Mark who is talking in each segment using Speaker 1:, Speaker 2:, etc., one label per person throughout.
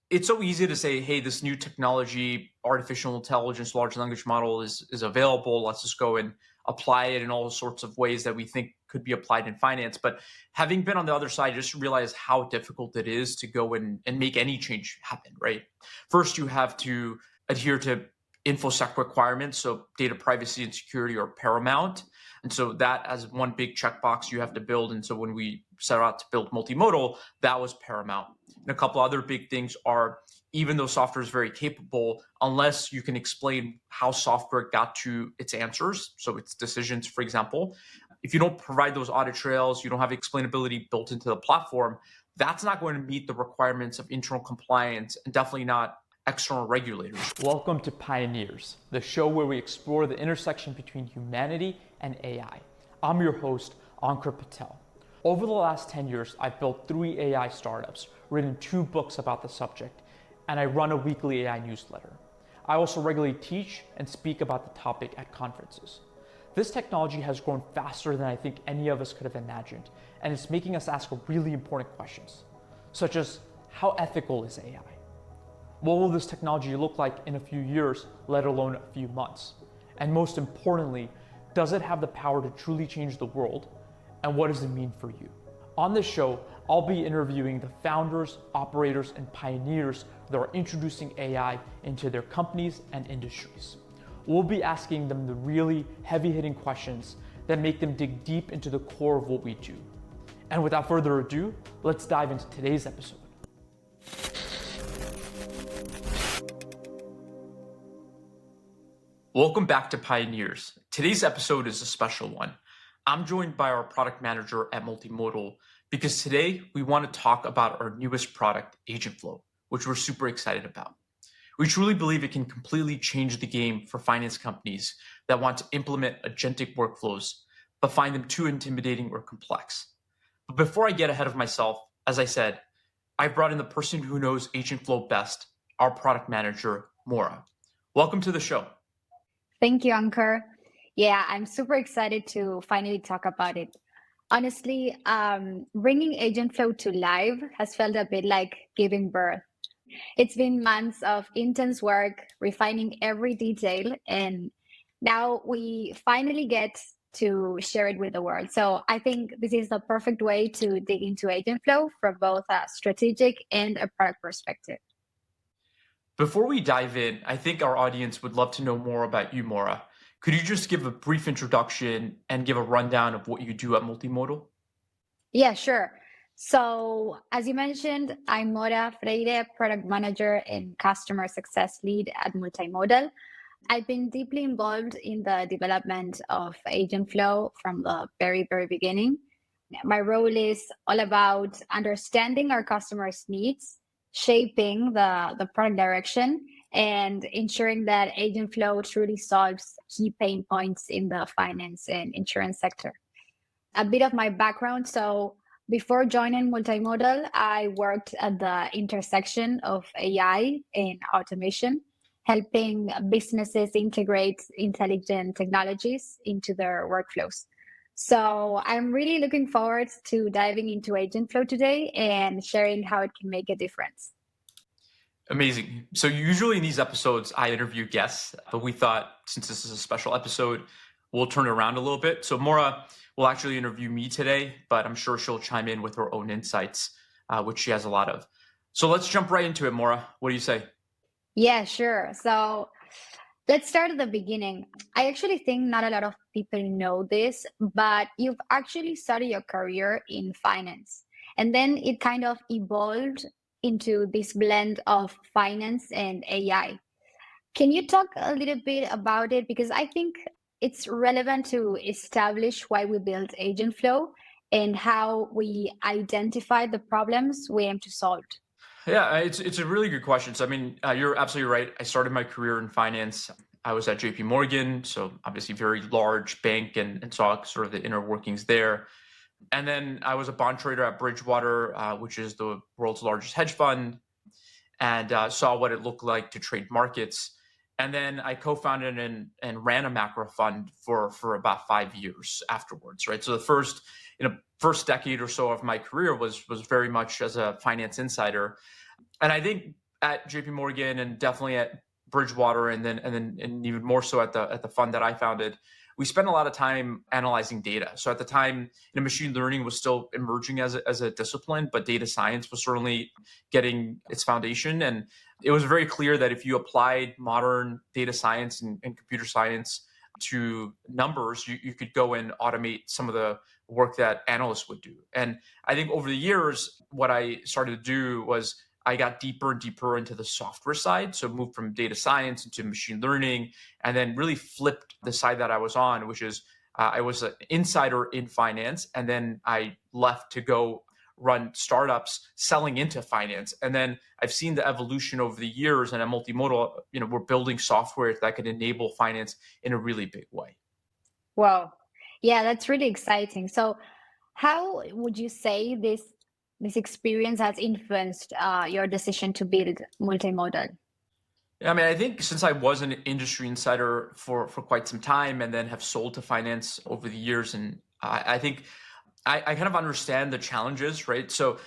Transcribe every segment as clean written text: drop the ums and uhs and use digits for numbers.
Speaker 1: it's so easy to say, hey, this new technology, artificial intelligence, large language model is available. Let's just go and apply it in all sorts of ways that we think could be applied in finance. But having been on the other side, just realize how difficult it is to go and make any change happen, right? First, you have to adhere to InfoSec requirements. So data privacy and security are paramount. And so that as one big checkbox you have to build. And so when we set out to build multimodal, that was paramount. And a couple other big things are, even though software is very capable, unless you can explain how software got to its answers, so its decisions, for example, if you don't provide those audit trails, you don't have explainability built into the platform, that's not going to meet the requirements of internal compliance and definitely not external regulators.
Speaker 2: Welcome to Pioneers, the show where we explore the intersection between humanity and AI. I'm your host, Ankur Patel. Over the last 10 years, I've built 3 AI startups, written 2 books about the subject, and I run a weekly AI newsletter. I also regularly teach and speak about the topic at conferences. This technology has grown faster than I think any of us could have imagined, and it's making us ask really important questions, such as how ethical is AI? What will this technology look like in a few years, let alone a few months? And most importantly, does it have the power to truly change the world? And what does it mean for you? On this show, I'll be interviewing the founders, operators, and pioneers that are introducing AI into their companies and industries. We'll be asking them the really heavy-hitting questions that make them dig deep into the core of what we do. And without further ado, let's dive into today's episode.
Speaker 1: Welcome back to Pioneers. Today's episode is a special one. I'm joined by our product manager at Multimodal because today we want to talk about our newest product, AgentFlow, which we're super excited about. We truly believe it can completely change the game for finance companies that want to implement agentic workflows, but find them too intimidating or complex. But before I get ahead of myself, as I said, I brought in the person who knows AgentFlow best, our product manager, Mora. Welcome to the show.
Speaker 3: Thank you, Ankur. Yeah, I'm super excited to finally talk about it. Honestly, bringing AgentFlow to live has felt a bit like giving birth. It's been months of intense work, refining every detail, and now we finally get to share it with the world. So I think this is the perfect way to dig into AgentFlow from both a strategic and a product perspective.
Speaker 1: Before we dive in, I think our audience would love to know more about you, Mora. Could you just give a brief introduction and give a rundown of what you do at Multimodal?
Speaker 3: Yeah, sure. So as you mentioned, I'm Mora Freire, product manager and customer success lead at Multimodal. I've been deeply involved in the development of AgentFlow from the very, very beginning. My role is all about understanding our customers' needs, shaping the product direction, and ensuring that AgentFlow truly solves key pain points in the finance and insurance sector. A bit of my background. So before joining Multimodal, I worked at the intersection of AI and automation, helping businesses integrate intelligent technologies into their workflows. So I'm really looking forward to diving into AgentFlow today and sharing how it can make a difference.
Speaker 1: Amazing. So usually in these episodes, I interview guests, but we thought since this is a special episode, we'll turn it around a little bit. So Mora will actually interview me today, but I'm sure she'll chime in with her own insights, which she has a lot of. So let's jump right into it, Mora. What do you say?
Speaker 3: Yeah, sure. So let's start at the beginning. I actually think not a lot of people know this, but you've actually started your career in finance. And then it kind of evolved into this blend of finance and AI. Can you talk a little bit about it? Because I think it's relevant to establish why we built AgentFlow and how we identify the problems we aim to solve.
Speaker 1: Yeah, it's a really good question. So, I mean, you're absolutely right. I started my career in finance. I was at JP Morgan, so obviously very large bank and saw sort of the inner workings there. And then I was a bond trader at Bridgewater, which is the world's largest hedge fund, and saw what it looked like to trade markets. And then I co-founded and ran a macro fund for about 5 years afterwards, right? So the first decade or so of my career was very much as a finance insider. And I think at JP Morgan and definitely at Bridgewater, and even more so at the fund that I founded, we spent a lot of time analyzing data. So at the time, machine learning was still emerging as a discipline, but data science was certainly getting its foundation. And it was very clear that if you applied modern data science and computer science to numbers, you could go and automate some of the work that analysts would do. And I think over the years, what I started to do was I got deeper and deeper into the software side. So moved from data science into machine learning, and then really flipped the side that I was on, which is I was an insider in finance, and then I left to go run startups selling into finance. And then I've seen the evolution over the years, and at Multimodal, we're building software that could enable finance in a really big way.
Speaker 3: Wow. Yeah, that's really exciting. So how would you say this experience has influenced your decision to build Multimodal?
Speaker 1: I mean, I think since I was an industry insider for quite some time and then have sold to finance over the years, and I think I kind of understand the challenges, right? So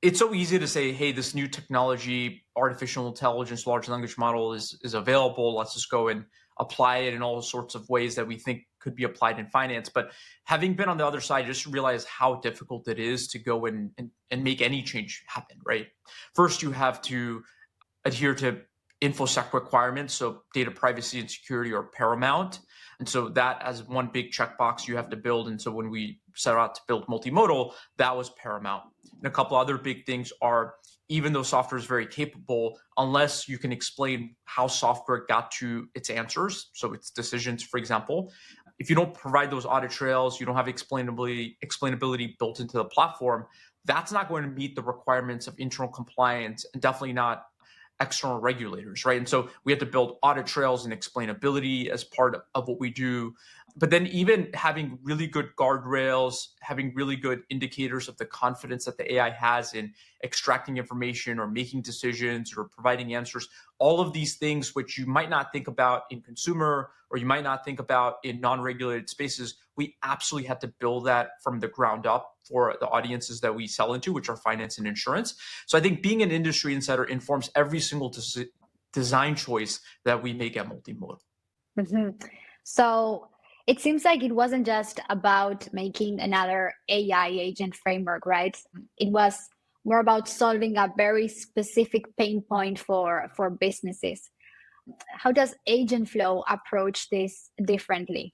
Speaker 1: it's so easy to say, hey, this new technology, artificial intelligence, large language model is available. Let's just go and apply it in all sorts of ways that we think could be applied in finance. But having been on the other side, just realize how difficult it is to go and make any change happen, right? First, you have to adhere to InfoSec requirements. So data privacy and security are paramount. And so that as one big checkbox you have to build. And so when we set out to build Multimodal, that was paramount. And a couple other big things are, even though software is very capable, unless you can explain how software got to its answers, so its decisions, for example, if you don't provide those audit trails, you don't have explainability built into the platform, that's not going to meet the requirements of internal compliance, and definitely not external regulators, right? And so we have to build audit trails and explainability as part of what we do. But then even having really good guardrails, having really good indicators of the confidence that the AI has in extracting information or making decisions or providing answers, all of these things which you might not think about in consumer or you might not think about in non-regulated spaces, we absolutely had to build that from the ground up for the audiences that we sell into, which are finance and insurance. So I think being an industry insider informs every single design choice that we make at Multimodal.
Speaker 3: Mm-hmm. So it seems like it wasn't just about making another AI agent framework, right? It was more about solving a very specific pain point for businesses. How does AgentFlow approach this differently?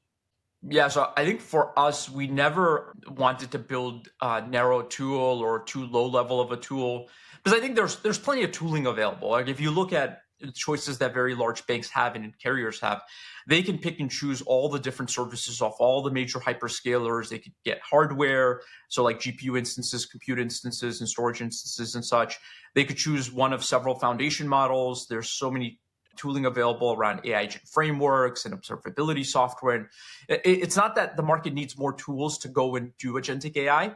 Speaker 1: Yeah, so I think for us, we never wanted to build a narrow tool or too low level of a tool, because I think there's plenty of tooling available. Like if you look at the choices that very large banks have and carriers have, they can pick and choose all the different services off all the major hyperscalers. They could get hardware, so like GPU instances, compute instances, and storage instances and such. They could choose one of several foundation models. There's so many tooling available around AI agent frameworks and observability software. And it's not that the market needs more tools to go and do agentic AI.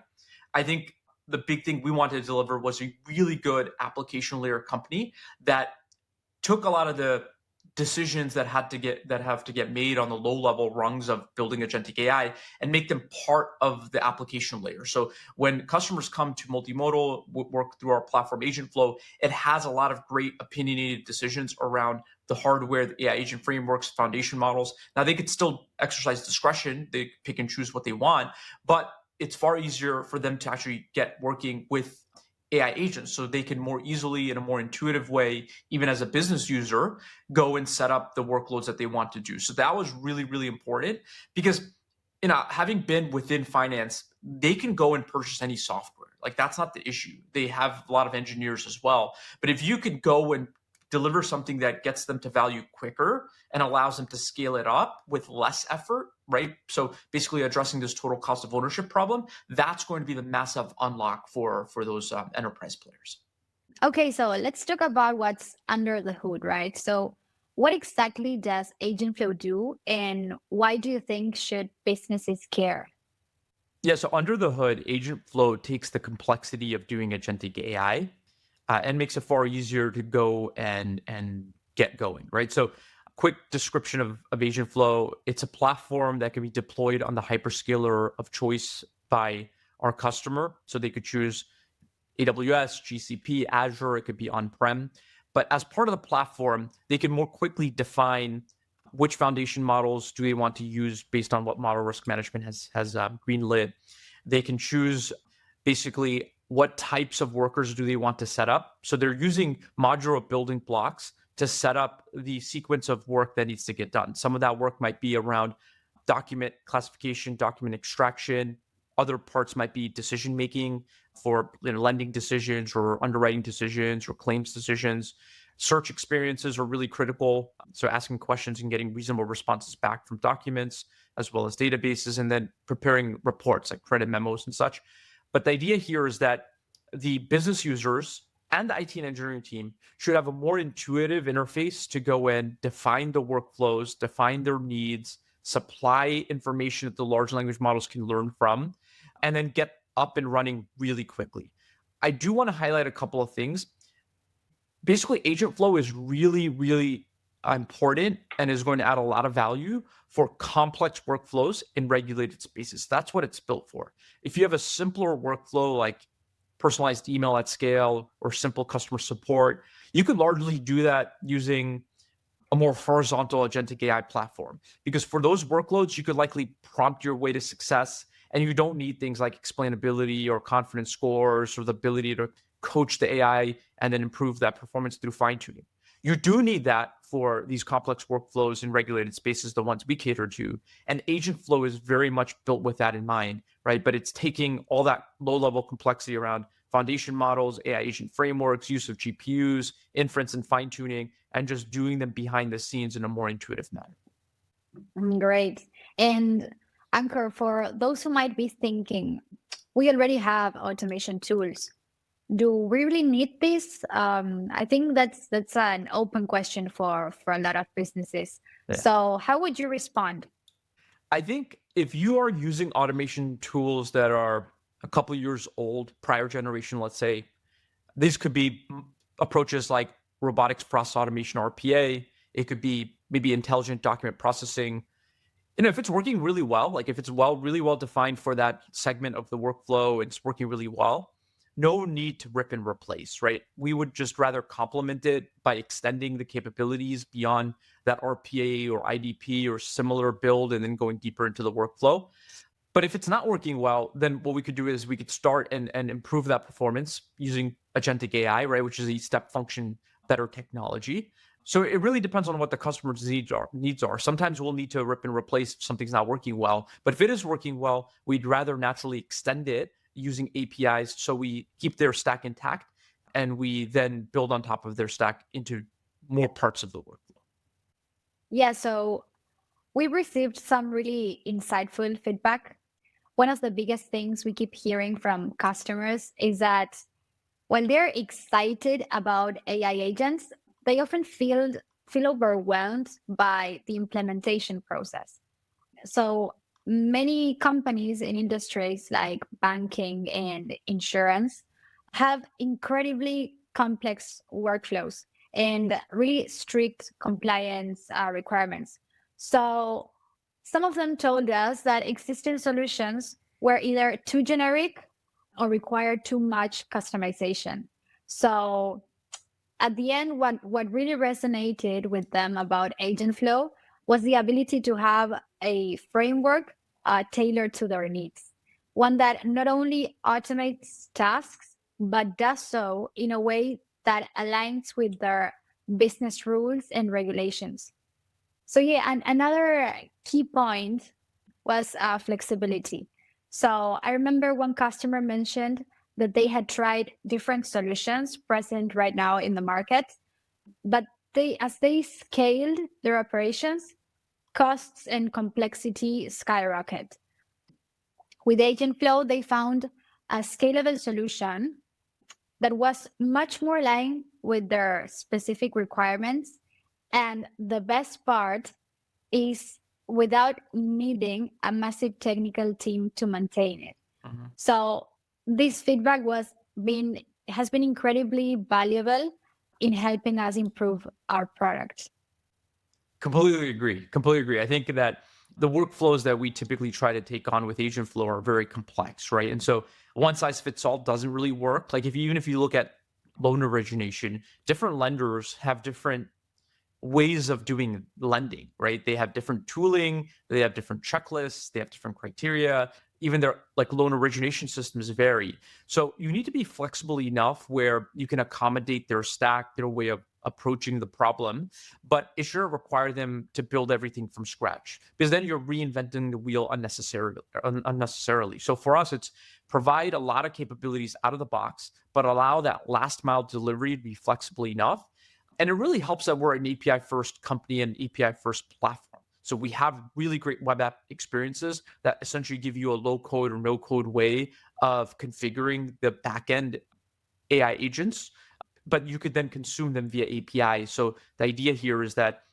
Speaker 1: I think the big thing we wanted to deliver was a really good application layer company that took a lot of the decisions that have to get made on the low level rungs of building agentic AI and make them part of the application layer. So when customers come to Multimodal, work through our platform AgentFlow, it has a lot of great opinionated decisions around the hardware, the AI agent frameworks, foundation models. Now they could still exercise discretion, they pick and choose what they want, but it's far easier for them to actually get working with AI agents, so they can more easily, in a more intuitive way, even as a business user, go and set up the workloads that they want to do. So that was really, really important, because having been within finance, they can go and purchase any software. Like that's not the issue. They have a lot of engineers as well. But if you could go and deliver something that gets them to value quicker and allows them to scale it up with less effort, right? So basically addressing this total cost of ownership problem, that's going to be the massive unlock for those enterprise players.
Speaker 3: Okay, so let's talk about what's under the hood, right? So what exactly does AgentFlow do, and why do you think should businesses care?
Speaker 2: Yeah, so under the hood, AgentFlow takes the complexity of doing agentic AI and makes it far easier to go and get going, right? So quick description of AgentFlow: it's a platform that can be deployed on the hyperscaler of choice by our customer. So they could choose AWS, GCP, Azure, it could be on-prem.
Speaker 1: But as part of the platform, they can more quickly define which foundation models do they want to use based on what model risk management has greenlit. They can choose basically what types of workers do they want to set up. So they're using modular building blocks to set up the sequence of work that needs to get done. Some of that work might be around document classification, document extraction. Other parts might be decision making for lending decisions or underwriting decisions or claims decisions. Search experiences are really critical. So asking questions and getting reasonable responses back from documents as well as databases, and then preparing reports like credit memos and such. But the idea here is that the business users and the IT and engineering team should have a more intuitive interface to go in, define the workflows, define their needs, supply information that the large language models can learn from, and then get up and running really quickly. I do want to highlight a couple of things. Basically, AgentFlow is really, really important and is going to add a lot of value for complex workflows in regulated spaces. That's what it's built for. If you have a simpler workflow like personalized email at scale or simple customer support, you could largely do that using a more horizontal agentic AI platform. Because for those workloads, you could likely prompt your way to success, and you don't need things like explainability or confidence scores or the ability to coach the AI and then improve that performance through fine-tuning. You do need that for these complex workflows in regulated spaces, the ones we cater to. And AgentFlow is very much built with that in mind, right? But it's taking all that low-level complexity around foundation models, AI agent frameworks, use of GPUs, inference and fine-tuning, and just doing them behind the scenes in a more intuitive manner.
Speaker 3: Great. And Ankur, for those who might be thinking, we already have automation tools. Do we really need this? I think that's an open question for a lot of businesses.
Speaker 1: Yeah.
Speaker 3: So how would you respond?
Speaker 1: I think if you are using automation tools that are a couple of years old, prior generation, let's say, these could be approaches like robotics process automation, RPA. It could be maybe intelligent document processing. If it's working really well, like if it's really well defined for that segment of the workflow, it's working really well, no need to rip and replace, right? We would just rather complement it by extending the capabilities beyond that RPA or IDP or similar build and then going deeper into the workflow. But if it's not working well, then what we could do is we could start and improve that performance using agentic AI, right? Which is a step function better technology. So it really depends on what the customer's needs are. Sometimes we'll need to rip and replace if something's not working well. But if it is working well, we'd rather naturally extend it using APIs so we keep their stack intact and we then build on top of their stack into more parts of the workflow.
Speaker 3: Yeah, so we received some really insightful feedback. One of the biggest things we keep hearing from customers is that while they're excited about AI agents, they often feel overwhelmed by the implementation process. So many companies in industries like banking and insurance have incredibly complex workflows and really strict compliance requirements. So some of them told us that existing solutions were either too generic or required too much customization. So at the end, what really resonated with them about AgentFlow was the ability to have a framework tailored to their needs. One that not only automates tasks, but does so in a way that aligns with their business rules and regulations. So yeah, and another key point was flexibility. So I remember one customer mentioned that they had tried different solutions present right now in the market, but as they scaled their operations, costs and complexity skyrocket. With AgentFlow, they found a scalable solution that was much more aligned with their specific requirements. And the best part is without needing a massive technical team to maintain it. Mm-hmm. So this feedback has been incredibly valuable in helping us improve our product.
Speaker 1: Completely agree. I think that the workflows that we typically try to take on with AgentFlow are very complex, right? And so one size fits all doesn't really work. Like even if you look at loan origination, different lenders have different ways of doing lending, right? They have different tooling, they have different checklists, they have different criteria. Even their like loan origination systems vary. So you need to be flexible enough where you can accommodate their stack, their way of approaching the problem, but it shouldn't require them to build everything from scratch because then you're reinventing the wheel unnecessarily. So for us, it's provide a lot of capabilities out of the box, but allow that last mile delivery to be flexible enough. And it really helps that we're an API first company and API first platform. So we have really great web app experiences that essentially give you a low code or no code way of configuring the backend AI agents, but you could then consume them via API. So the idea here is that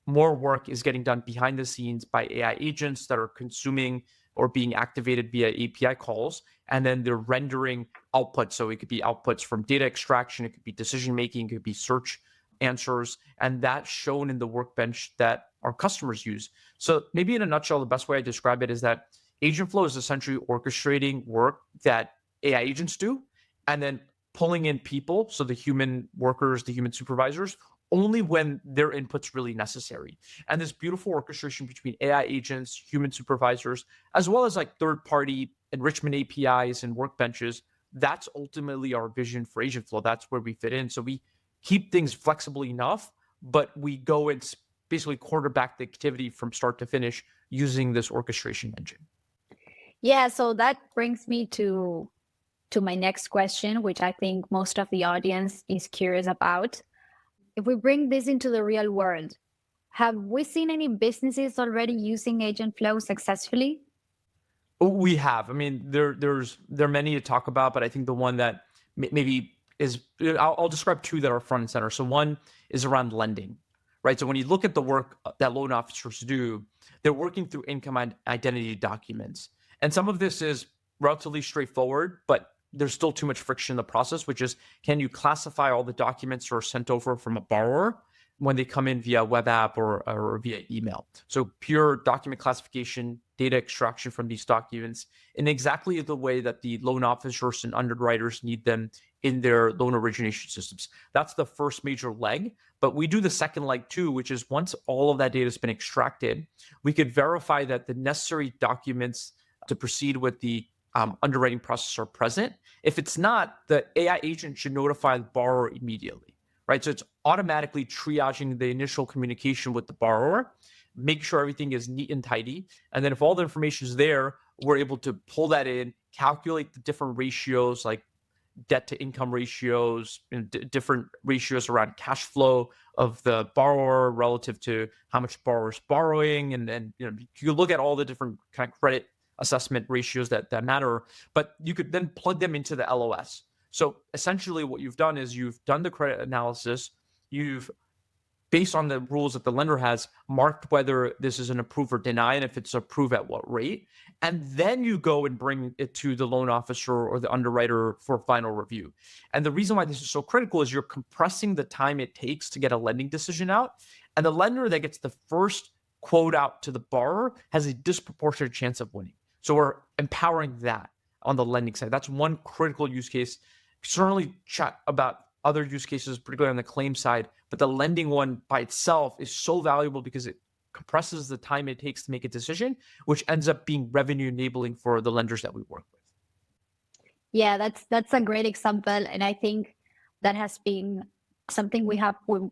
Speaker 1: more work is getting done behind the scenes by AI agents that are consuming or being activated via API calls, and then they're rendering outputs. So it could be outputs from data extraction, it could be decision making, it could be search answers, and that's shown in the workbench that our customers use. So maybe in a nutshell, the best way I describe it is that AgentFlow is essentially orchestrating work that AI agents do, and then pulling in people, so the human workers, the human supervisors, only when their input's really necessary. And this beautiful orchestration between AI agents, human supervisors, as well as like third-party enrichment APIs and workbenches, that's ultimately our vision for AgentFlow. That's where we fit in. So we keep things flexible enough, but we go and basically quarterback the activity from start to finish using this orchestration engine.
Speaker 3: Yeah, so that brings me to my next question, which I think most of the audience is curious about. If we bring this into the real world, have we seen any businesses already using AgentFlow successfully?
Speaker 1: We have. I mean, there are many to talk about, but I think the one that maybe is I'll describe two that are front and center. So one is around lending, right? So when you look at the work that loan officers do, they're working through income and identity documents, and some of this is relatively straightforward, but there's still too much friction in the process, which is, can you classify all the documents that are sent over from a borrower when they come in via web app or via email? So pure document classification, data extraction from these documents in exactly the way that the loan officers and underwriters need them in their loan origination systems. That's the first major leg, but we do the second leg too, which is once all of that data has been extracted, we could verify that the necessary documents to proceed with the underwriting process are present. If it's not, the AI agent should notify the borrower immediately, right? So it's automatically triaging the initial communication with the borrower, make sure everything is neat and tidy. And then if all the information is there, we're able to pull that in, calculate the different ratios like debt to income ratios, different ratios around cash flow of the borrower relative to how much borrower's borrowing. And then you look at all the different kind of credit assessment ratios that matter, but you could then plug them into the LOS. So essentially what you've done is you've done the credit analysis, you've, based on the rules that the lender has, marked whether this is an approve or deny, and if it's approved at what rate. And then you go and bring it to the loan officer or the underwriter for final review. And the reason why this is so critical is you're compressing the time it takes to get a lending decision out. And the lender that gets the first quote out to the borrower has a disproportionate chance of winning. So we're empowering that on the lending side. That's one critical use case. Certainly chat about other use cases, particularly on the claim side, but the lending one by itself is so valuable because it compresses the time it takes to make a decision, which ends up being revenue enabling for the lenders that we work with.
Speaker 3: Yeah, that's a great example, and I think that has been something we've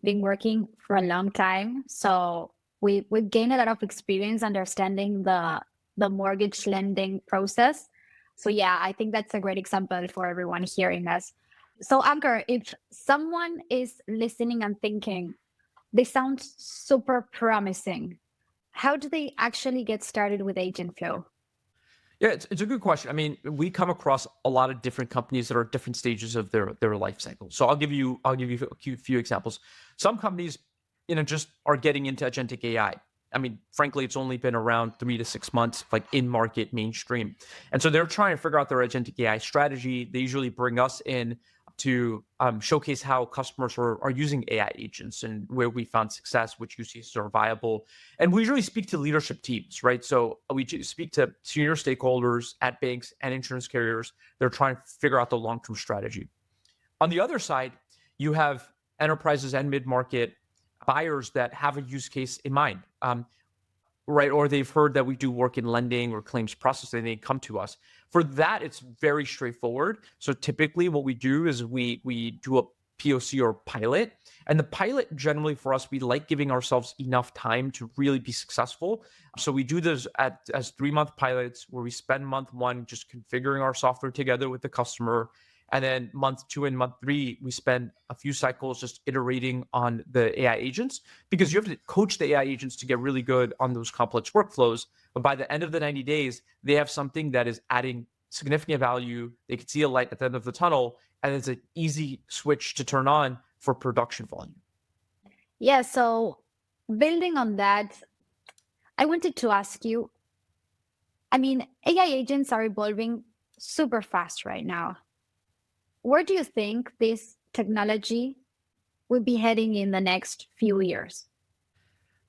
Speaker 3: been working for a long time. So we've gained a lot of experience understanding the mortgage lending process. So yeah, I think that's a great example for everyone hearing us. So Ankur, if someone is listening and thinking, they sound super promising, how do they actually get started with AgentFlow?
Speaker 1: Yeah, it's a good question. I mean, we come across a lot of different companies that are at different stages of their life cycle. So I'll give you a few examples. Some companies, just are getting into agentic AI. I mean, frankly, it's only been around 3 to 6 months, like in market mainstream. And so they're trying to figure out their agentic AI strategy. They usually bring us in to showcase how customers are using AI agents and where we found success, which use cases are viable. And we usually speak to leadership teams, right? So we speak to senior stakeholders at banks and insurance carriers. They're trying to figure out the long-term strategy. On the other side, you have enterprises and mid-market buyers that have a use case in mind, right? Or they've heard that we do work in lending or claims processing, they come to us. For that, it's very straightforward. So typically what we do is we do a POC or pilot. And the pilot, generally for us, we like giving ourselves enough time to really be successful. So we do this as 3-month pilots where we spend month 1 just configuring our software together with the customer. And then month 2 and month 3, we spend a few cycles just iterating on the AI agents, because you have to coach the AI agents to get really good on those complex workflows. But by the end of the 90 days, they have something that is adding significant value. They can see a light at the end of the tunnel, and it's an easy switch to turn on for production volume.
Speaker 3: Yeah, so building on that, I wanted to ask you, I mean, AI agents are evolving super fast right now. Where do you think this technology will be heading in the next few years?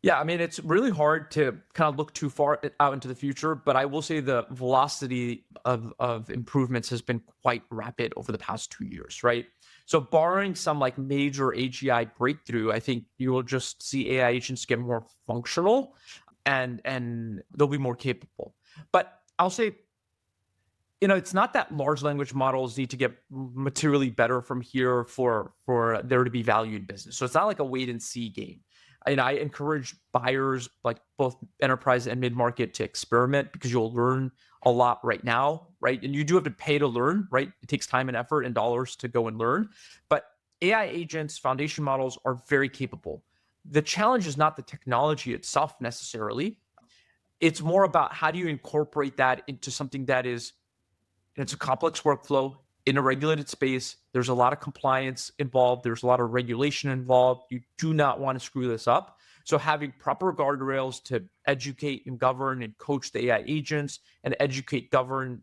Speaker 1: Yeah, I mean, it's really hard to kind of look too far out into the future, but I will say the velocity of improvements has been quite rapid over the past 2 years, right? So barring some like major AGI breakthrough, I think you will just see AI agents get more functional and they'll be more capable. But I'll say, it's not that large language models need to get materially better from here for there to be value in business. So it's not like a wait and see game. And I encourage buyers, like both enterprise and mid-market, to experiment, because you'll learn a lot right now, right? And you do have to pay to learn, right? It takes time and effort and dollars to go and learn. But AI agents, foundation models are very capable. The challenge is not the technology itself necessarily. It's more about how do you incorporate that into something that is, it's a complex workflow in a regulated space. There's a lot of compliance involved. There's a lot of regulation involved. You do not want to screw this up. So having proper guardrails to educate and govern and coach the AI agents, and educate, govern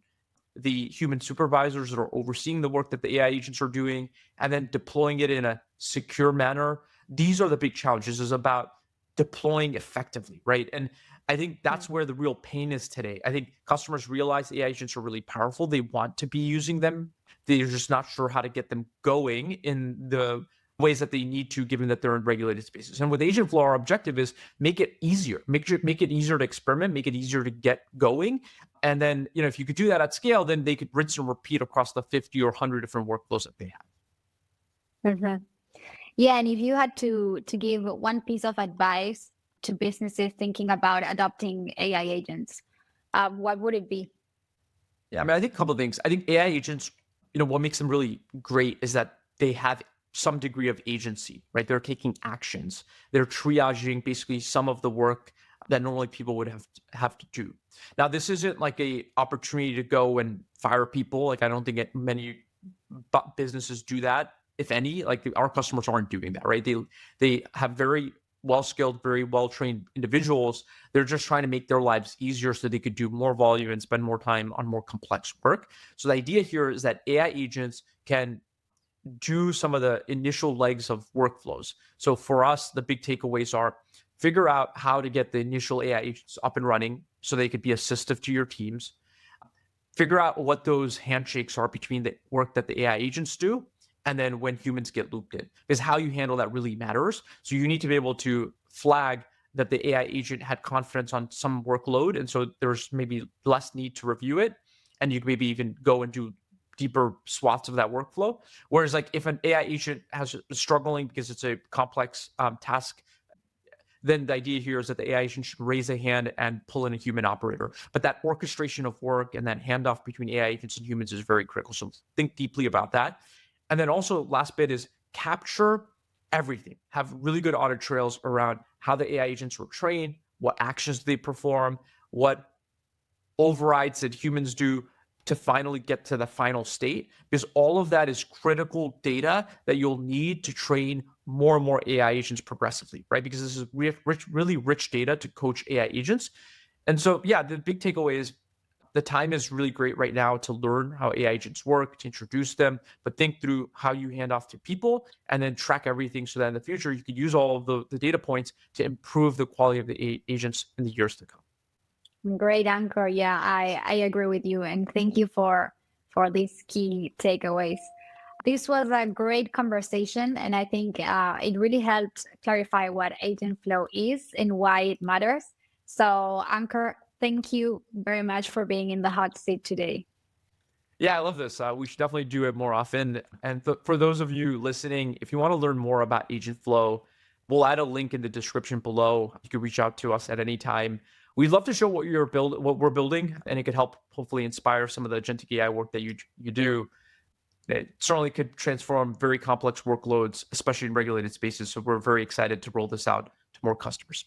Speaker 1: the human supervisors that are overseeing the work that the AI agents are doing, and then deploying it in a secure manner. These are the big challenges, is about deploying effectively, right? And I think that's where the real pain is today. I think customers realize AI agents are really powerful. They want to be using them. They're just not sure how to get them going in the ways that they need to, given that they're in regulated spaces. And with AgentFlow, our objective is make it easier, make it easier to experiment, make it easier to get going. And then, if you could do that at scale, then they could rinse and repeat across the 50 or 100 different workflows that they have.
Speaker 3: Mhm. Yeah, and if you had to give one piece of advice to businesses thinking about adopting AI agents, what would it be?
Speaker 1: Yeah, I mean, I think a couple of things. I think AI agents, what makes them really great is that they have some degree of agency, right? They're taking actions. They're triaging basically some of the work that normally people would have to do. Now, this isn't like a opportunity to go and fire people. Like, I don't think many businesses do that, if any. Like, our customers aren't doing that, right? They have very well-skilled, very well-trained individuals. They're just trying to make their lives easier so they could do more volume and spend more time on more complex work. So the idea here is that AI agents can do some of the initial legs of workflows. So for us, the big takeaways are: figure out how to get the initial AI agents up and running so they could be assistive to your teams. Figure out what those handshakes are between the work that the AI agents do and then when humans get looped in, because how you handle that really matters. So you need to be able to flag that the AI agent had confidence on some workload, and so there's maybe less need to review it, and you can maybe even go and do deeper swaths of that workflow. Whereas, like, if an AI agent has struggling because it's a complex task, then the idea here is that the AI agent should raise a hand and pull in a human operator. But that orchestration of work and that handoff between AI agents and humans is very critical. So think deeply about that. And then also, last bit is capture everything. Have really good audit trails around how the AI agents were trained, what actions they perform, what overrides that humans do to finally get to the final state, because all of that is critical data that you'll need to train more and more AI agents progressively, right? Because this is really rich data to coach AI agents. And so, yeah, the big takeaway is the time is really great right now to learn how AI agents work, to introduce them, but think through how you hand off to people and then track everything so that in the future you could use all of the data points to improve the quality of the agents in the years to come.
Speaker 3: Great, Ankur. Yeah, I agree with you, and thank you for these key takeaways. This was a great conversation, and I think it really helped clarify what AgentFlow is and why it matters. So, Ankur, thank you very much for being in the hot seat today.
Speaker 2: Yeah, I love this. We should definitely do it more often. And for those of you listening, if you want to learn more about AgentFlow, we'll add a link in the description below. You can reach out to us at any time. We'd love to show what we're building, and it could help hopefully inspire some of the agentic AI work that you do. It certainly could transform very complex workloads, especially in regulated spaces. So we're very excited to roll this out to more customers.